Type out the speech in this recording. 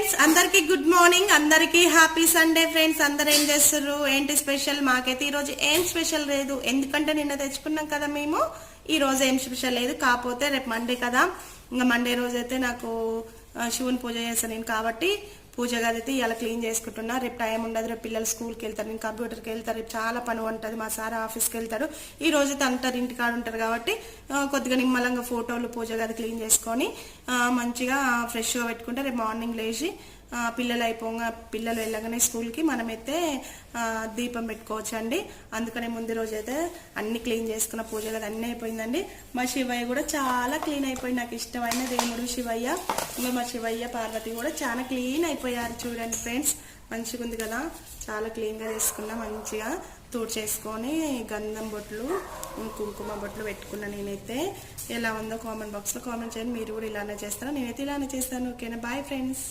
Friends అందరికి good morning, అందరికి happy Sunday. Friends అందరు ఏం చేస్తారు, ఏంటి స్పెషల్? మాకైతే ఈ రోజు ఏం స్పెషల్ లేదు, ఎందుకంటే నిన్న తెచ్చుకున్నాం కదా మేము. ఈ రోజు ఏం స్పెషల్ లేదు, కాకపోతే రేపు మండే కదా, ఇంకా మండే రోజు అయితే నాకు శివుని పూజ చేస్తాను నేను, కాబట్టి పూజ గది అయితే ఇలా క్లీన్ చేసుకుంటున్నా. రేపు టైం ఉండదు, రేపు పిల్లలు స్కూల్కి వెళ్తారు, నేను కంప్యూటర్కి వెళ్తారు, రేపు చాలా పని ఉంటుంది. మా సార్ ఆఫీస్కి వెళ్తారు, ఈ రోజు అయితే అంటారు ఇంటికాడ ఉంటారు కాబట్టి కొద్దిగా నిమ్మలంగా ఫోటోలు పూజ గది క్లీన్ చేసుకొని మంచిగా ఫ్రెష్గా పెట్టుకుంటే రేపు మార్నింగ్ లేచి పిల్లలు వెళ్ళగానే స్కూల్కి మనమైతే దీపం పెట్టుకోవచ్చు అండి. అందుకనే ముందు రోజు అయితే అన్ని క్లీన్ చేసుకున్న, పూజ గది అన్నీ అయిపోయిందండి. మా శివయ్య కూడా చాలా క్లీన్ అయిపోయింది, నాకు ఇష్టమైన దేవుడు శివయ్య. ఇంకా మా శివయ్య పార్వతి కూడా చాలా క్లీన్ అయిపోయారు. చూడండి ఫ్రెండ్స్, మంచిగా ఉంది కదా, చాలా క్లీన్గా చేసుకున్నా. మంచిగా చేసుకొని గంధం బొట్లు, కుంకుమ బొట్లు పెట్టుకున్నా. నేనైతే ఎలా ఉందో కామెంట్ బాక్స్లో కామెంట్ చేయండి, మీరు కూడా ఇలానే చేస్తారా? నేనైతే ఇలానే చేస్తాను. ఓకేనా? Bye friends.